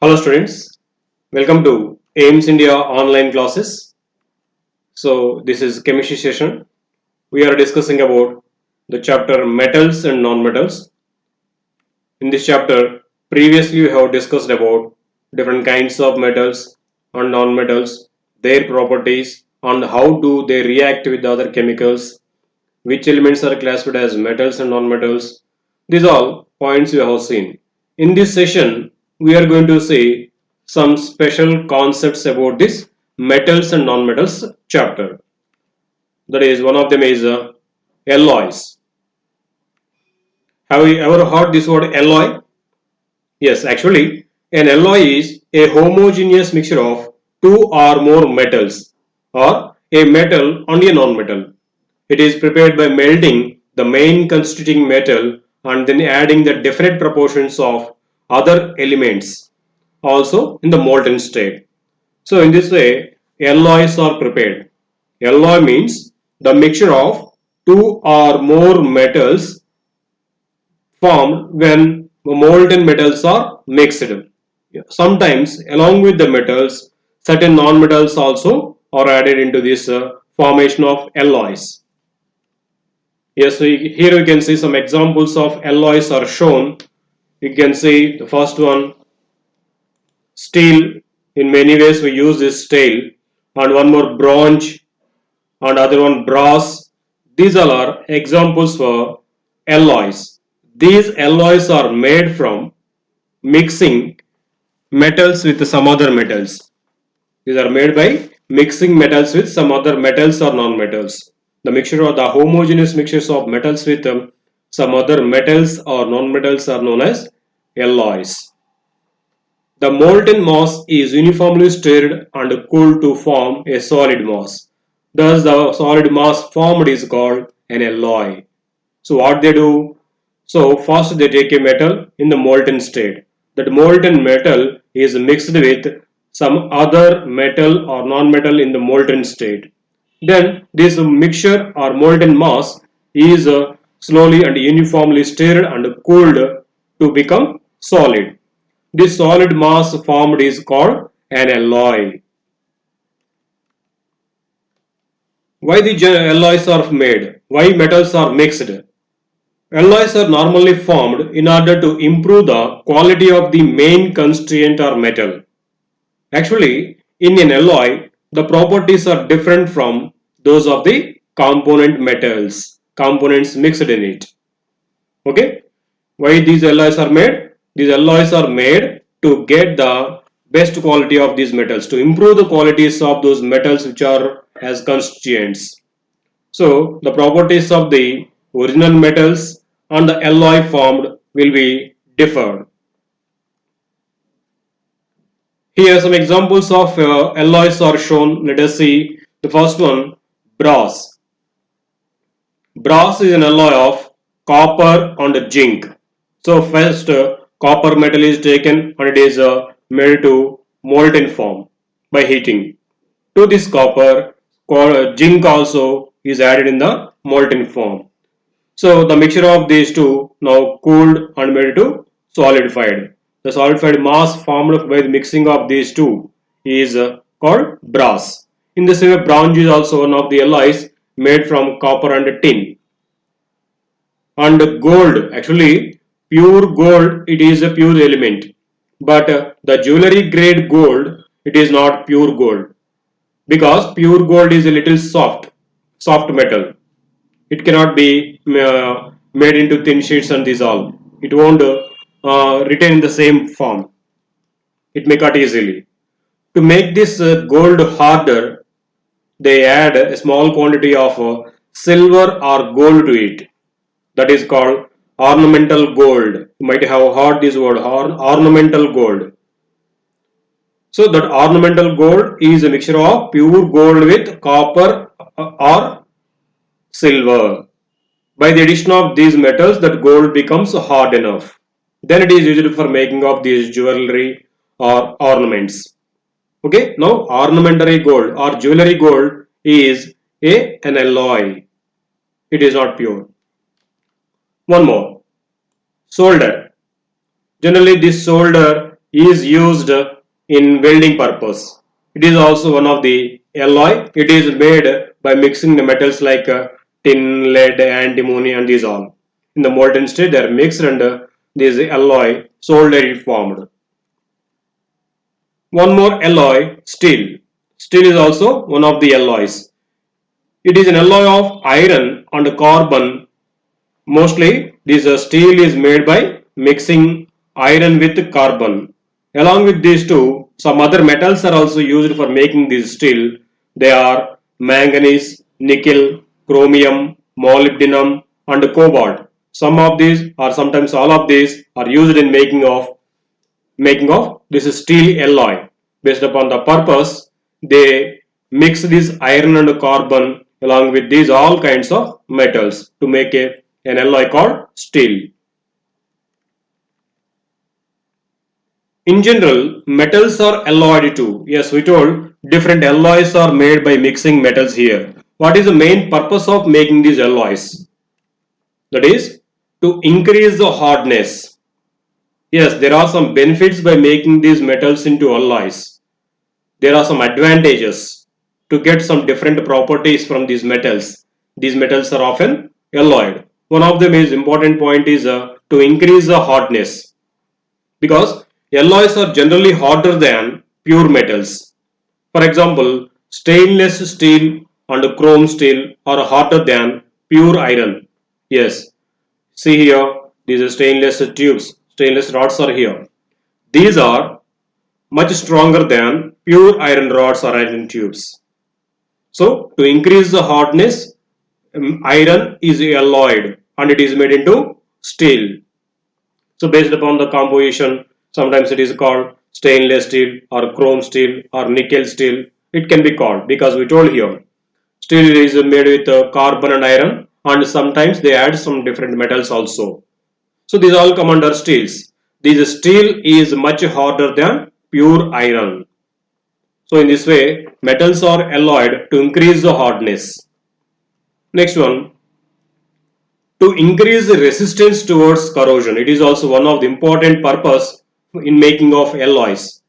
Hello students, welcome to AIMS India online classes. So this is chemistry session. We are discussing about the chapter metals and non-metals. In this chapter, previously we have discussed about different kinds of metals and non-metals, their properties and how do they react with the other chemicals, which elements are classified as metals and non-metals. These all points you have seen. In this session, we are going to see some special concepts about this metals and non-metals chapter. That is, one of them is alloys. Have you ever heard this word alloy? Yes, actually, an alloy is a homogeneous mixture of two or more metals or a metal and a non-metal. It is prepared by melting the main constituting metal and then adding the definite proportions of other elements also in the molten state. So in this way, alloys are prepared. Alloy means the mixture of two or more metals formed when molten metals are mixed. Sometimes along with the metals, certain non-metals also are added into this formation of alloys. Yes, so here we can see some examples of alloys are shown. You can see the first one, steel. In many ways we use this steel, and one more bronze, and other one brass. These all are examples for alloys. These alloys are made from mixing metals with some other metals. These are made by mixing metals with some other metals or non-metals. The mixture of the homogeneous mixtures of metals with some other metals or non-metals are known as alloys. The molten mass is uniformly stirred and cooled to form a solid mass. Thus, the solid mass formed is called an alloy. So, what they do? So, first they take a metal in the molten state. That molten metal is mixed with some other metal or non-metal in the molten state. Then this mixture or molten mass is slowly and uniformly stirred and cooled to become solid. This solid mass formed is called an alloy. Why the alloys are made? Why metals are mixed? Alloys are normally formed in order to improve the quality of the main constituent or metal. Actually, in an alloy, the properties are different from those of the component metals, components mixed in it. Okay, why these alloys are made? These alloys are made to get the best quality of these metals, to improve the qualities of those metals which are as constituents. So the properties of the original metals and the alloy formed will be differed. Here some examples of alloys are shown. Let us see the first one, brass. Brass is an alloy of copper and zinc. So first copper metal is taken and it is made to molten form by heating. To this copper, zinc also is added in the molten form. So the mixture of these two now cooled and made to solidified. The solidified mass formed by the mixing of these two is called brass. In the same way, bronze is also one of the alloys made from copper and tin. And gold, actually pure gold, it is a pure element. But the jewelry grade gold, it is not pure gold. Because pure gold is a little soft metal. It cannot be made into thin sheets and dissolve. It won't retain in the same form. It may cut easily. To make this gold harder, they add a small quantity of silver or gold to it. That is called ornamental gold. You might have heard this word, ornamental gold. So that ornamental gold is a mixture of pure gold with copper or silver. By the addition of these metals, that gold becomes hard enough. Then it is used for making of these jewelry or ornaments. Okay, now ornamentary gold or jewelry gold is an alloy. It is not pure. One more, solder. Generally this solder is used in welding purpose. It is also one of the alloy. It is made by mixing the metals like tin, lead, antimony, and these all. In the molten state, they are mixed and this alloy solder is formed. One more alloy, steel. Steel is also one of the alloys. It is an alloy of iron and carbon. Mostly, this steel is made by mixing iron with carbon. Along with these two, some other metals are also used for making this steel. They are manganese, nickel, chromium, molybdenum, and cobalt. Some of these, or sometimes all of these, are used in making of this steel alloy. Based upon the purpose, they mix this iron and carbon along with these all kinds of metals to make an alloy called steel. In general, metals are alloyed too. Yes, we told different alloys are made by mixing metals here. What is the main purpose of making these alloys? That is to increase the hardness. Yes, there are some benefits by making these metals into alloys. There are some advantages to get some different properties from these metals. These metals are often alloyed. One of them is important point is to increase the hardness, because alloys are generally harder than pure metals. For example, stainless steel and chrome steel are harder than pure iron. Yes, see here, these are stainless tubes, stainless rods are here. These are much stronger than pure iron rods or iron tubes. So, to increase the hardness, iron is alloyed and it is made into steel. So, based upon the composition, sometimes it is called stainless steel or chrome steel or nickel steel. It can be called, because we told here steel is made with carbon and iron, and sometimes they add some different metals also. So these all come under steels. This steel is much harder than pure iron. So in this way, metals are alloyed to increase the hardness. Next one, to increase the resistance towards corrosion. It is also one of the important purpose in making of alloys.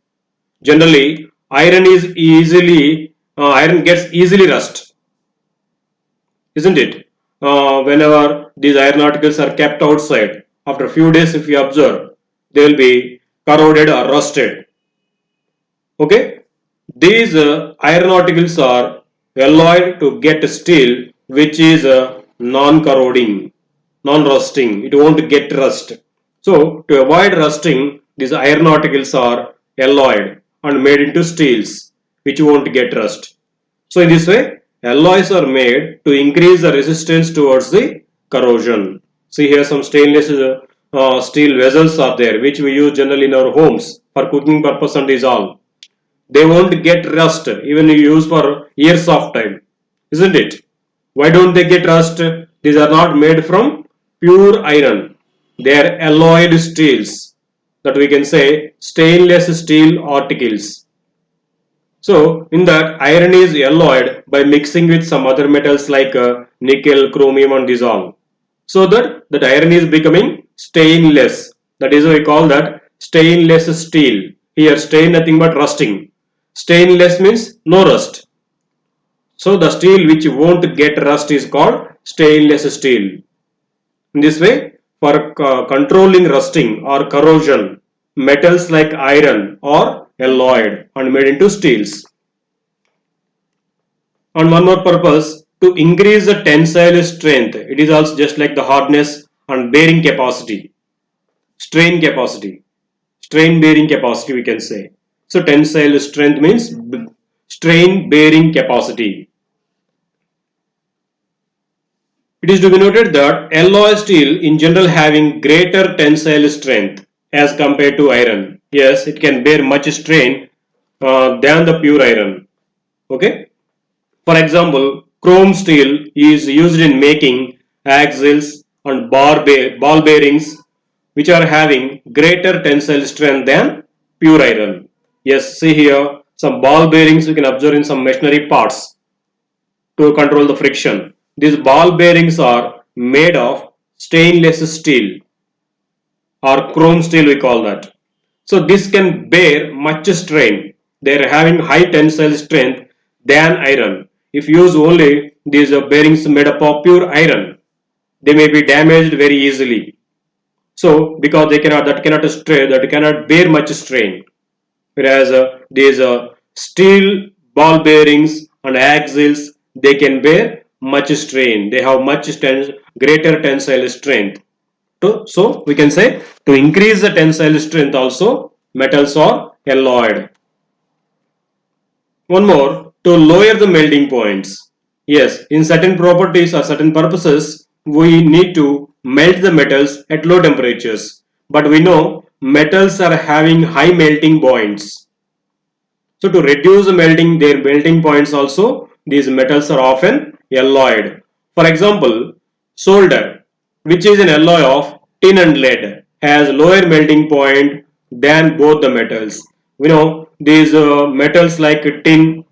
Generally, iron gets easily rust, isn't it? Whenever these iron articles are kept outside, after a few days, if you observe, they will be corroded or rusted. Okay, these iron articles are alloyed to get steel which is non-corroding, non-rusting. It won't get rust. So to avoid rusting, these iron articles are alloyed and made into steels which won't get rust. So in this way, alloys are made to increase the resistance towards the corrosion. See here, some stainless steel vessels are there which we use generally in our homes for cooking purpose and is all. They won't get rust even you use for years of time, isn't it? Why don't they get rust? These are not made from pure iron. They are alloyed steels, that we can say stainless steel articles. So in that, iron is alloyed by mixing with some other metals like nickel, chromium and these all. So that iron is becoming stainless. That is why we call that stainless steel. Here stain nothing but rusting. Stainless means no rust. So the steel which won't get rust is called stainless steel. In this way, for controlling rusting or corrosion, metals like iron are alloyed and made into steels. And one more purpose, to increase the tensile strength. It is also just like the hardness and bearing capacity, strain capacity, strain bearing capacity we can say. So tensile strength means strain bearing capacity. It is to be noted that alloy steel in general having greater tensile strength as compared to iron. Yes, it can bear much strain than the pure iron. Okay. For example, chrome steel is used in making axles and ball bearings which are having greater tensile strength than pure iron. Yes, see here some ball bearings we can observe in some machinery parts to control the friction. These ball bearings are made of stainless steel or chrome steel we call that. So this can bear much strain. They are having high tensile strength than iron. If use only these bearings made up of pure iron, they may be damaged very easily. So because they cannot bear much strain. Whereas these steel ball bearings and axles, they can bear much strain. They have greater tensile strength. So we can say to increase the tensile strength also metals are alloyed. One more, to lower the melting points. Yes, in certain properties or certain purposes we need to melt the metals at low temperatures. But we know metals are having high melting points. So to reduce their melting points also, these metals are often alloyed. For example, solder, which is an alloy of tin and lead, has lower melting point than both the metals. We know these metals like tin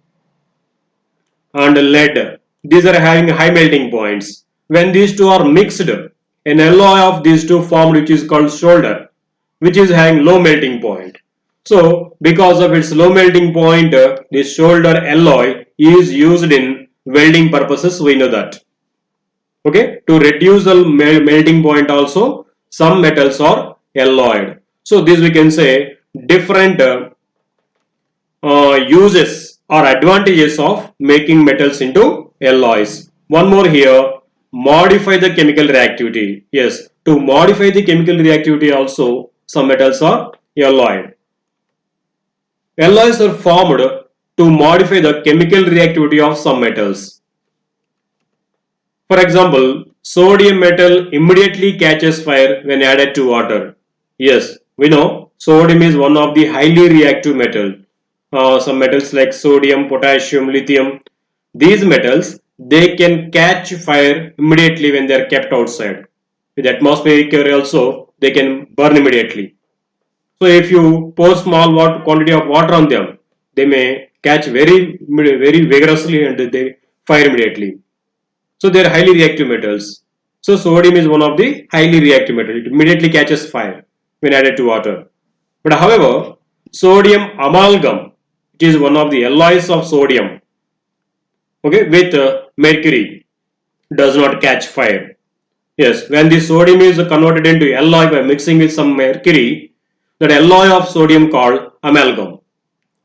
and lead, these are having high melting points. When these two are mixed, an alloy of these two formed which is called solder, which is having low melting point. So because of its low melting point, this solder alloy is used in welding purposes, we know that. Okay, to reduce the melting point also, some metals are alloyed. So this we can say different uses or advantages of making metals into alloys. One more here, modify the chemical reactivity. Yes, to modify the chemical reactivity also, some metals are alloyed. Alloys are formed to modify the chemical reactivity of some metals. For example, sodium metal immediately catches fire when added to water. Yes, we know sodium is one of the highly reactive metals. Some metals like sodium, potassium, lithium, these metals, they can catch fire immediately when they are kept outside. With atmospheric air also, they can burn immediately. So if you pour small quantity of water on them, they may catch very vigorously and they fire immediately. So they are highly reactive metals. So sodium is one of the highly reactive metals. It immediately catches fire when added to water. But however, sodium amalgam, it is one of the alloys of sodium, okay, with mercury, does not catch fire. Yes, when the sodium is converted into alloy by mixing with some mercury, that alloy of sodium called amalgam.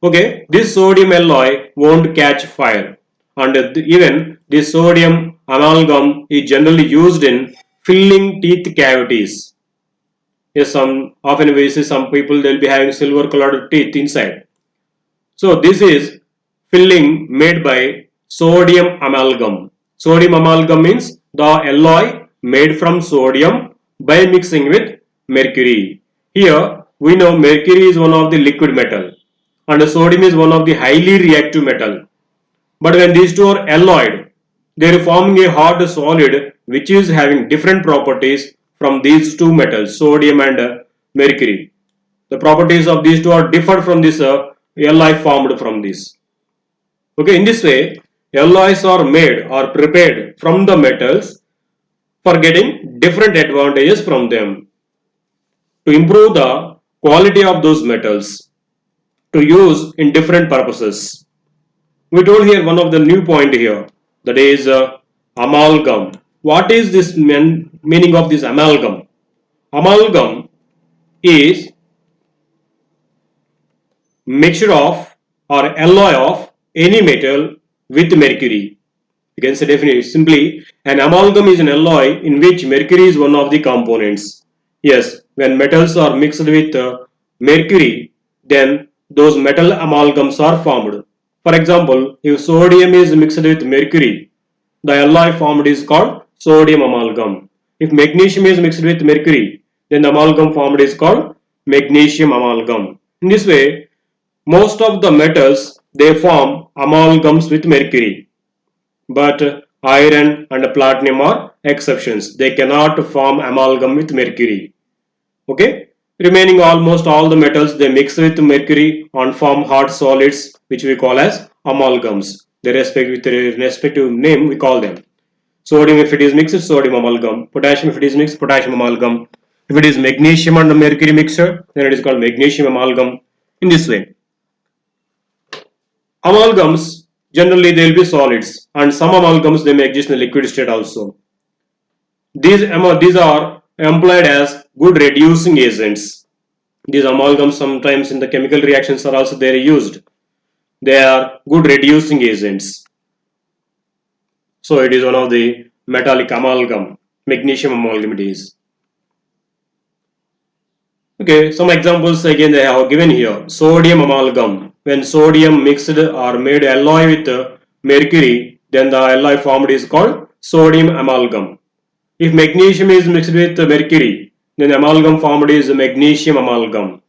Okay, this sodium alloy won't catch fire, and even this sodium amalgam is generally used in filling teeth cavities. Yes, often we see some people, they'll be having silver colored teeth inside. So this is filling made by sodium amalgam. Sodium amalgam means the alloy made from sodium by mixing with mercury. Here we know mercury is one of the liquid metal and sodium is one of the highly reactive metal. But when these two are alloyed, they are forming a hard solid which is having different properties from these two metals, sodium and mercury. The properties of these two are different from this alloy formed from this. Okay, in this way, alloys are made or prepared from the metals for getting different advantages from them. To improve the quality of those metals, to use in different purposes. We told here one of the new point here, that is amalgam. What is this meaning of this amalgam? Amalgam is mixture of or alloy of any metal with mercury. You can say definitely simply an amalgam is an alloy in which mercury is one of the components. Yes, when metals are mixed with mercury, then those metal amalgams are formed. For example, if sodium is mixed with mercury, the alloy formed is called sodium amalgam. If magnesium is mixed with mercury, then the amalgam formed is called magnesium amalgam. In this way, most of the metals, they form amalgams with mercury, but iron and platinum are exceptions. They cannot form amalgam with mercury. Okay, remaining almost all the metals, they mix with mercury and form hard solids which we call as amalgams. With their respective name we call them. Sodium, if it is mixed, sodium amalgam. Potassium, if it is mixed, potassium amalgam. If it is magnesium and mercury mixture, then it is called magnesium amalgam. In this way, amalgams generally they will be solids, and some amalgams they may exist in the liquid state also. These are employed as good reducing agents. These amalgams sometimes in the chemical reactions are also there used. They are good reducing agents. So it is one of the metallic amalgam, magnesium amalgam it is. Okay, some examples again they have given here. Sodium amalgam. When sodium mixed or made alloy with mercury, then the alloy formed is called sodium amalgam. If magnesium is mixed with mercury, then amalgam formed is magnesium amalgam.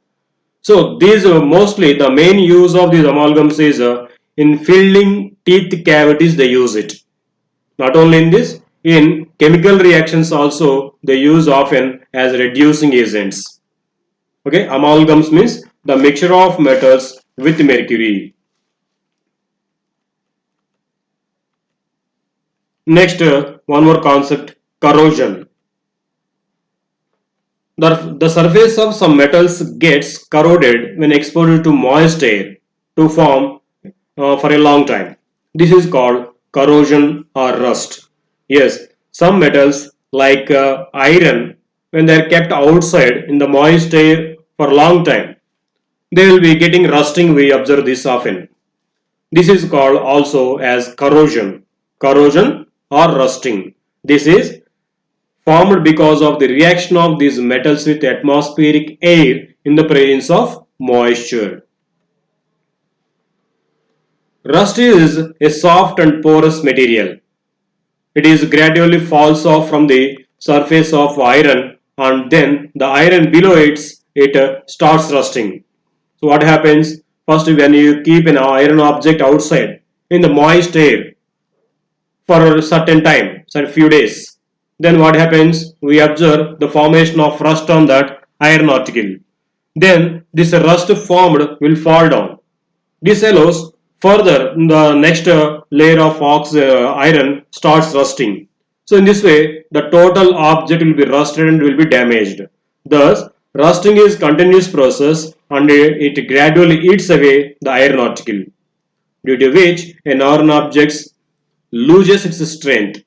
So these mostly the main use of these amalgams is in filling teeth cavities they use it. Not only in this, in chemical reactions also they use often as reducing agents. Okay, amalgams means the mixture of metals with mercury. Next, one more concept, corrosion. The surface of some metals gets corroded when exposed to moist air to form for a long time. This is called corrosion or rust. Yes, some metals like iron, when they are kept outside in the moist air for a long time, they will be getting rusting. We observe this often. This is called also as corrosion or rusting. This is formed because of the reaction of these metals with atmospheric air in the presence of moisture. Rust is a soft and porous material. It is gradually falls off from the surface of iron, and then the iron below it starts rusting. So what happens? First, when you keep an iron object outside in the moist air for a certain time, say a few days, then what happens? We observe the formation of rust on that iron article. Then this rust formed will fall down. This allows further the next layer of iron starts rusting. So in this way, the total object will be rusted and will be damaged. Thus, rusting is continuous process and it gradually eats away the iron article, due to which an iron object loses its strength.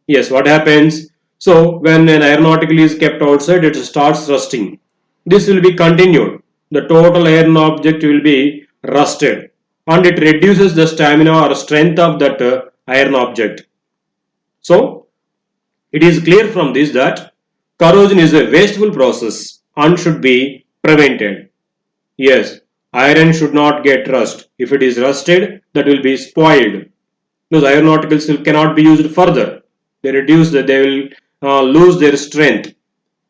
Yes, what happens? So when an iron article is kept outside, it starts rusting. This will be continued. The total iron object will be rusted, and it reduces the stamina or strength of that iron object. So it is clear from this that corrosion is a wasteful process and should be prevented. Yes, iron should not get rust. If it is rusted, that will be spoiled. Those iron articles cannot be used further. They will lose their strength.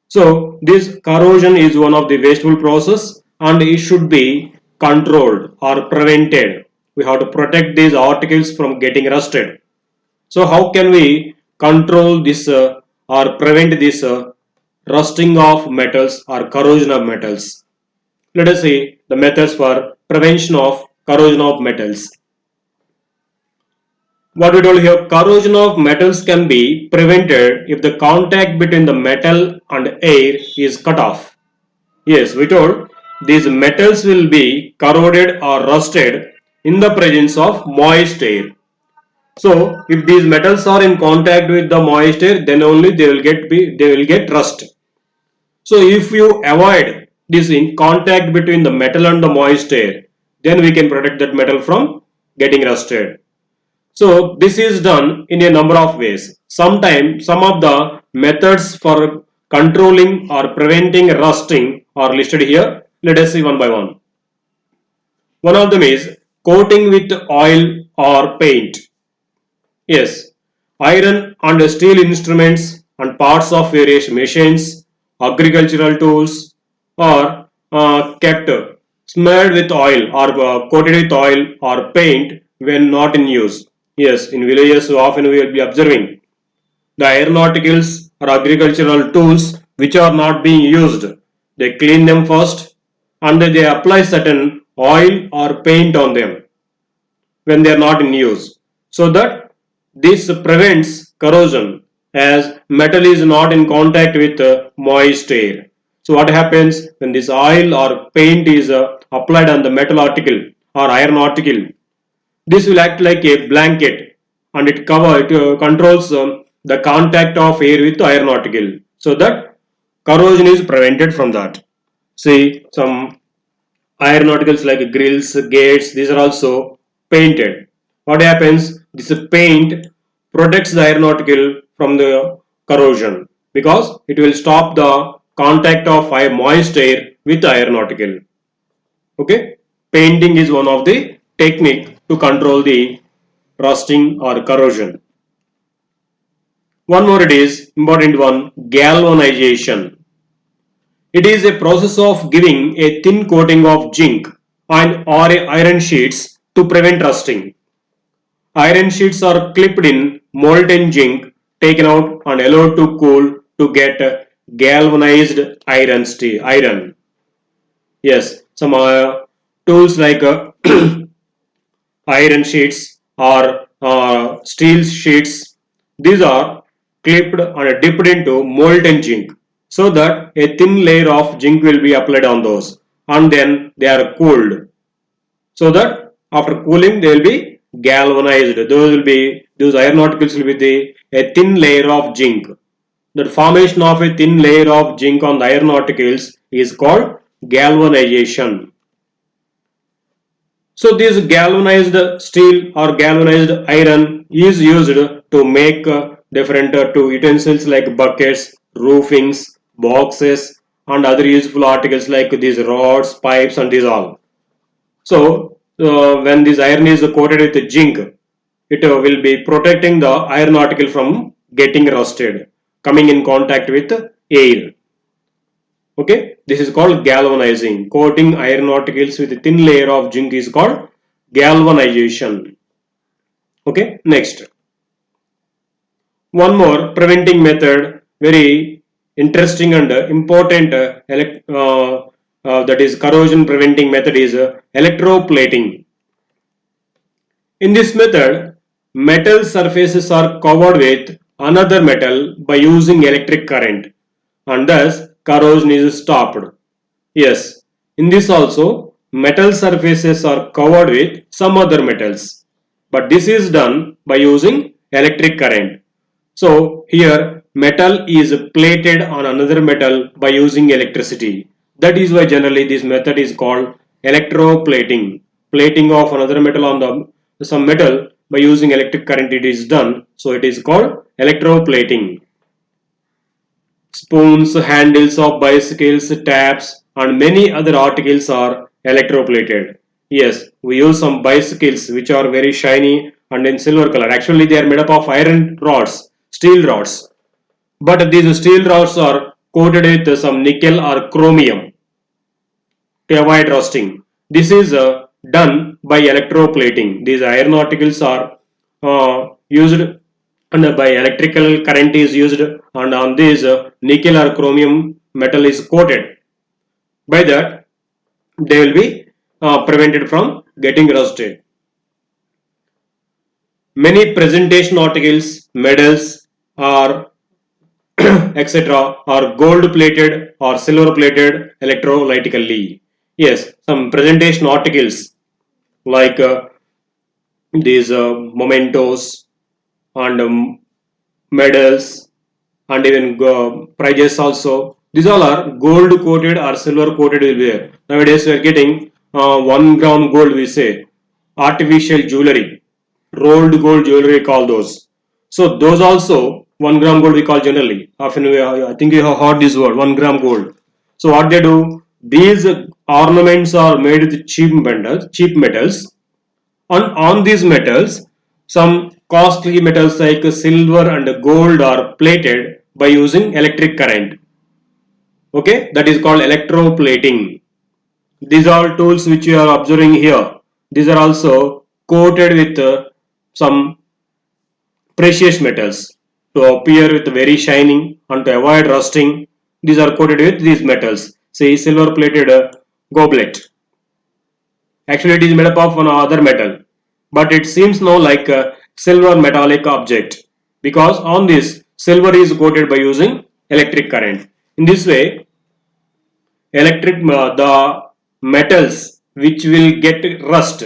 So this corrosion is one of the wasteful process and it should be controlled or prevented. We have to protect these articles from getting rusted. So how can we control this or prevent this rusting of metals or corrosion of metals? Let us see the methods for prevention of corrosion of metals. What we told here, corrosion of metals can be prevented if the contact between the metal and air is cut off. Yes, we told these metals will be corroded or rusted in the presence of moist air. So if these metals are in contact with the moist air, then only they will get rust. So if you avoid this in contact between the metal and the moist air, then we can protect that metal from getting rusted. So this is done in a number of ways. Sometimes some of the methods for controlling or preventing rusting are listed here. Let us see one by one. One of them is coating with oil or paint. Yes, iron and steel instruments and parts of various machines, agricultural tools are kept smeared with oil or coated with oil or paint when not in use. Yes, in villages often we will be observing the iron articles or agricultural tools which are not being used. They clean them first and they apply certain oil or paint on them when they are not in use, so that this prevents corrosion as metal is not in contact with moist air. So what happens when this oil or paint is applied on the metal article or iron article? This will act like a blanket and it controls the contact of air with the iron article, so that corrosion is prevented from that. See, some iron articles like grills, gates, these are also painted. What happens? This paint protects the iron article from the corrosion because it will stop the contact of moist air with the iron article. Okay, painting is one of the technique to control the rusting or corrosion. One more, it is important one, galvanization. It is a process of giving a thin coating of zinc on or iron sheets to prevent rusting. Iron sheets are clipped in molten zinc, taken out and allowed to cool to get galvanized iron steel. Iron. Yes, some tools like iron sheets or steel sheets. These are clipped and dipped into molten zinc so that a thin layer of zinc will be applied on those, and then they are cooled so that after cooling they will be galvanized. Those iron particles will be a thin layer of zinc. The formation of a thin layer of zinc on the iron particles is called galvanization. So this galvanized steel or galvanized iron is used to make different utensils like buckets, roofings, boxes and other useful articles like these rods, pipes and these all. So when this iron is coated with zinc, it will be protecting the iron article from getting rusted, coming in contact with air. Okay, this is called galvanizing. Coating iron articles with a thin layer of zinc is called galvanization. Okay, next. One more preventing method, very interesting and important that is corrosion preventing method is electroplating. In this method, metal surfaces are covered with another metal by using electric current and thus corrosion is stopped. Yes, in this also metal surfaces are covered with some other metals, but this is done by using electric current. So here metal is plated on another metal by using electricity. That is why generally this method is called electroplating. Plating of another metal on the some metal by using electric current it is done. So it is called electroplating. Spoons, handles of bicycles, taps and many other articles are electroplated. Yes, we use some bicycles which are very shiny and in silver color. Actually they are made up of iron rods, steel rods. But these steel rods are coated with some nickel or chromium to avoid rusting. This is done by electroplating. These iron articles are used and by electrical current is used and on this nickel or chromium metal is coated. By that they will be prevented from getting rusted. Many presentation articles, medals or etc. are gold plated or silver plated electrolytically. Yes, some presentation articles like these mementos and medals and even prizes also. These all are gold coated or silver coated will be there. Nowadays we are getting 1 gram gold, we say artificial jewelry, rolled gold jewelry call those. So those also 1 gram gold we call generally. Often I think you have heard this word 1 gram gold. So what they do, these ornaments are made with cheap metals, and on these metals some costly metals like silver and gold are plated by using electric current. Okay, that is called electroplating. These are tools which you are observing here. These are also coated with some precious metals to appear with very shining and to avoid rusting. These are coated with these metals. Say silver plated goblet. Actually it is made up of another metal, but it seems now like a silver metallic object because on this silver is coated by using electric current. In this way, the metals which will get rust,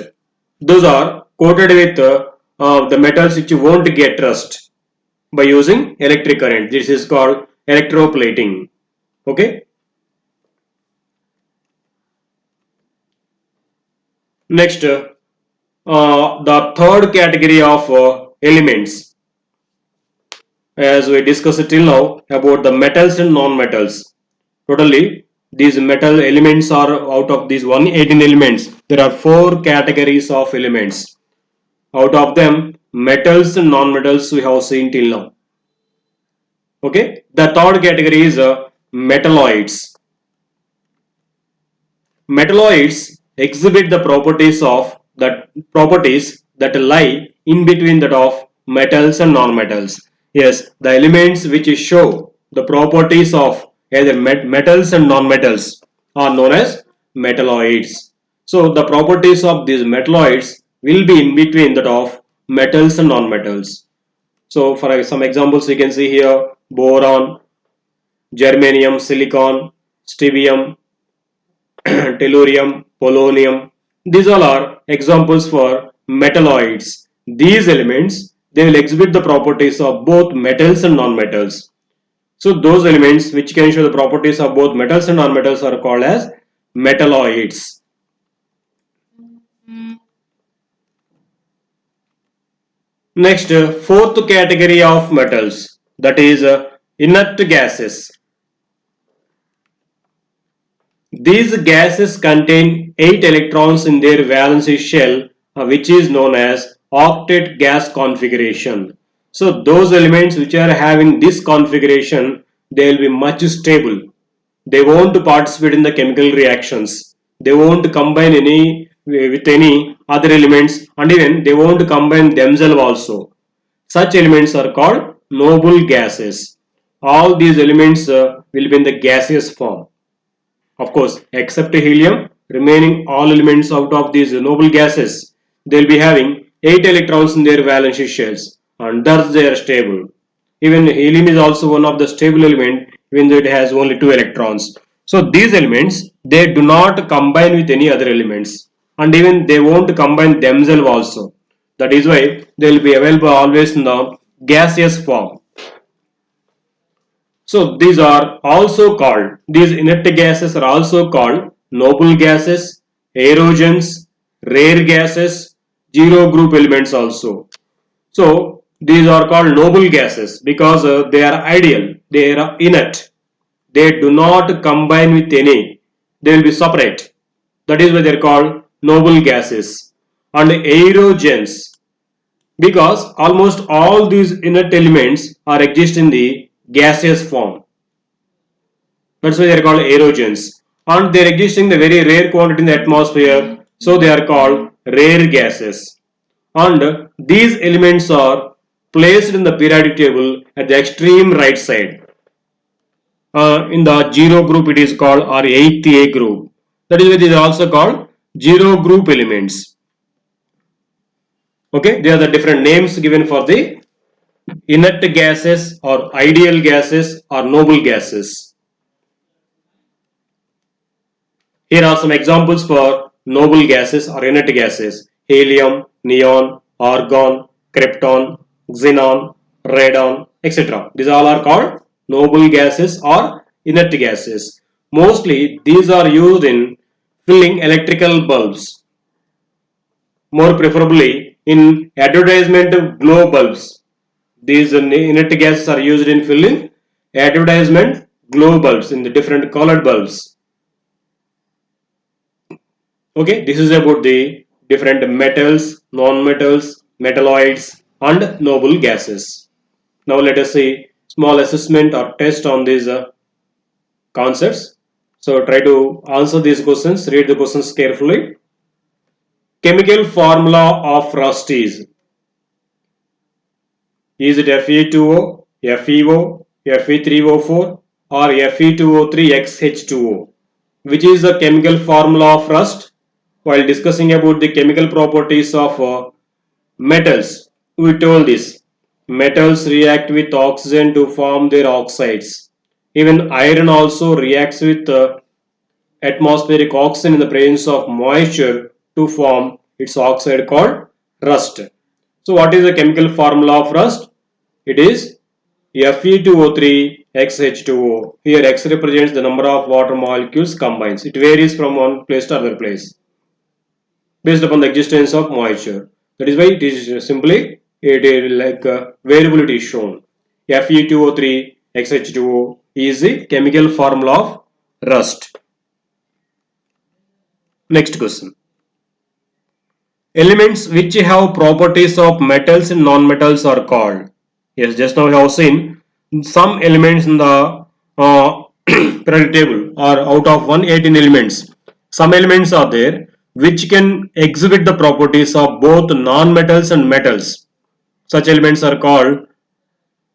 those are coated with the metals which won't get rust by using electric current. This is called electroplating. Okay. Next, the third category of elements, as we discussed till now about the metals and non-metals. Totally, these metal elements are, out of these 118 elements, there are 4 categories of elements. Out of them, metals and non-metals we have seen till now. Okay, the third category is metalloids. Metalloids exhibit the properties that lie in between that of metals and non-metals. Yes, the elements which show the properties of either metals and non-metals are known as metalloids. So the properties of these metalloids will be in between that of metals and non-metals. So for some examples we can see here: boron, germanium, silicon, strontium, tellurium, polonium. These all are examples for metalloids. These elements, they will exhibit the properties of both metals and non-metals. So those elements which can show the properties of both metals and non-metals are called as metalloids. Next, fourth category of metals, that is inert gases. These gases contain 8 electrons in their valence shell, which is known as octet gas configuration. So those elements which are having this configuration, they will be much stable. They won't participate in the chemical reactions. They won't combine with any other elements, and even they won't combine themselves also. Such elements are called noble gases. All these elements will be in the gaseous form. Of course, except helium, remaining all elements out of these noble gases, they will be having 8 electrons in their valence shells, and thus they are stable. Even helium is also one of the stable element, even though it has only 2 electrons. So these elements, they do not combine with any other elements, and even they won't combine themselves also. That is why they will be available always in the gaseous form. So these are also called, these inert gases are also called noble gases, aerogens, rare gases, zero group elements also. So these are called noble gases because they are ideal, they are inert, they do not combine with any, they will be separate. That is why they are called noble gases. And aerogens, because almost all these inert elements are exist in the gaseous form. That's why they are called aerogens. And they are existing in the very rare quantity in the atmosphere, so they are called rare gases. And these elements are placed in the periodic table at the extreme right side. In the zero group it is called, or 8th A group. That is why these are also called zero group elements. Okay, they are the different names given for the inert gases or ideal gases or noble gases. Here are some examples for noble gases or inert gases: helium, neon, argon, krypton, xenon, radon, etc. These all are called noble gases or inert gases. Mostly these are used in filling electrical bulbs, more preferably in advertisement glow bulbs. These inert gases are used in filling advertisement glow bulbs, in the different colored bulbs. Okay, this is about the different metals, non-metals, metalloids and noble gases. Now let us see small assessment or test on these concepts. So try to answer these questions, read the questions carefully. Chemical formula of rust is it Fe2O, FeO, Fe3O4 or Fe2O3XH2O? Which is the chemical formula of rust? While discussing about the chemical properties of metals, we told this. metals react with oxygen to form their oxides. Even iron also reacts with atmospheric oxygen in the presence of moisture to form its oxide called rust. So what is the chemical formula of rust? It is Fe2O3 XH2O. Here X represents the number of water molecules combined. It varies from one place to other place based upon the existence of moisture. That is why it is simply it is like variability is shown. Fe2O3 XH2O is the chemical formula of rust. Next question. Elements which have properties of metals and non-metals are called. Yes, just now we have seen some elements in the periodic table are out of 118 elements. Some elements are there which can exhibit the properties of both non-metals and metals. Such elements are called,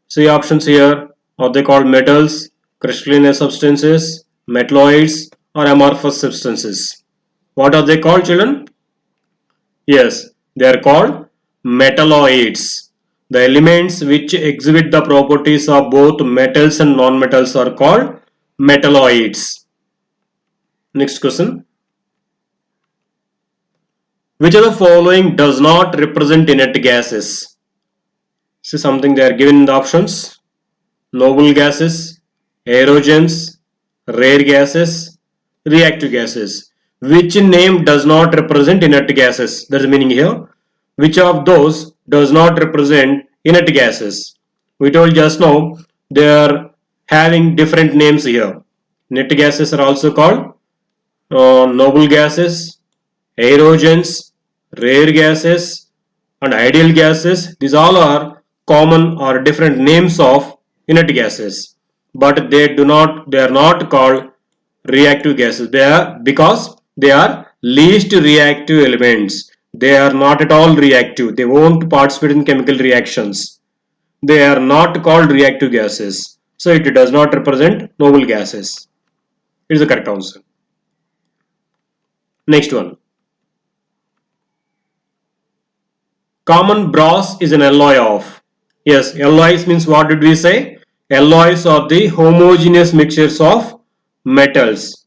see options here, are they called metals, crystalline substances, metalloids or amorphous substances. What are they called, children? Yes, they are called metalloids. The elements which exhibit the properties of both metals and non-metals are called metalloids. Next question. Which of the following does not represent inert gases? See something they are given in the options. Noble gases, aerogens, rare gases, reactive gases. Which name does not represent inert gases? That's the meaning here. Which of those does not represent inert gases? We told just now they are having different names here. Inert gases are also called noble gases, aerogens, rare gases and ideal gases. These all are common or different names of inert gases, but they are not called reactive gases. They are because they are least reactive elements. They are not at all reactive. They won't participate in chemical reactions. They are not called reactive gases. So it does not represent noble gases. It is the correct answer. Next one. Common brass is an alloy of. Yes, alloys means what did we say? Alloys are the homogeneous mixtures of metals.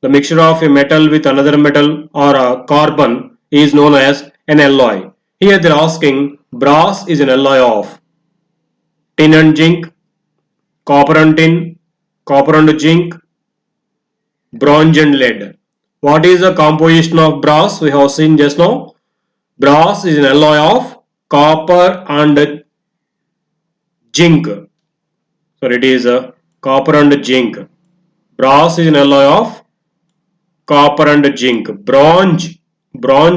The mixture of a metal with another metal or a carbon is known as an alloy. Here they are asking brass is an alloy of tin and zinc, copper and tin, copper and zinc, bronze and lead. What is the composition of brass? We have seen just now. Brass is an alloy of copper and zinc. So it is copper and zinc. Brass is an alloy of copper and zinc. Bronze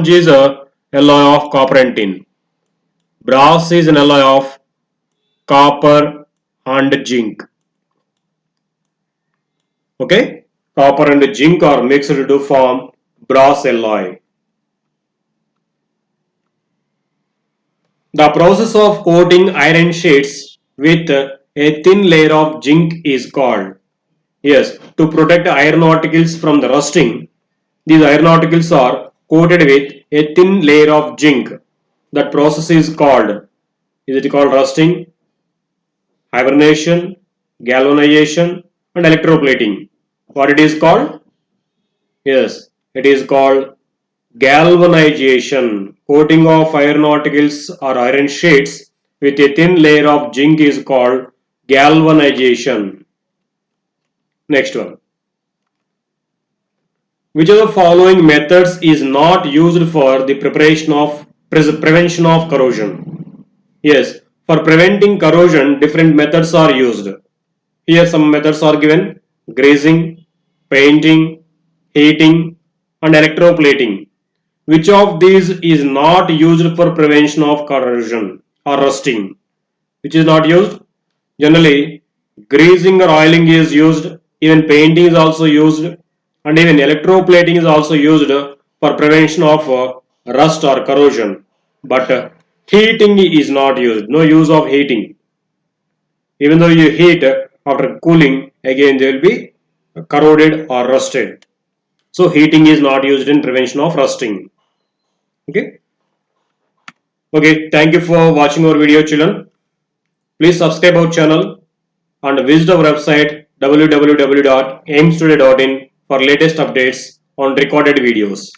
is a alloy of copper and tin. Brass is an alloy of copper and zinc. Okay, copper and zinc are mixed to form brass alloy. The process of coating iron sheets with a thin layer of zinc is called. Yes, to protect iron articles from the rusting, these iron articles are coated with a thin layer of zinc. That process is called, is it called rusting, hibernation, galvanization and electroplating? What it is called? Yes, it is called galvanization. Coating of iron articles or iron sheets with a thin layer of zinc is called galvanization. Next one. Which of the following methods is not used for the prevention of corrosion? Yes, for preventing corrosion, different methods are used. Here some methods are given: greasing, painting, heating and electroplating. Which of these is not used for prevention of corrosion or rusting? Which is not used? Generally, greasing or oiling is used, even painting is also used, and even electroplating is also used for prevention of rust or corrosion. But heating is not used, no use of heating. Even though you heat, after cooling, again they will be corroded or rusted. So heating is not used in prevention of rusting. Okay. Okay, thank you for watching our video, children. Please subscribe our channel and visit our website www.aimstudio.in for latest updates on recorded videos.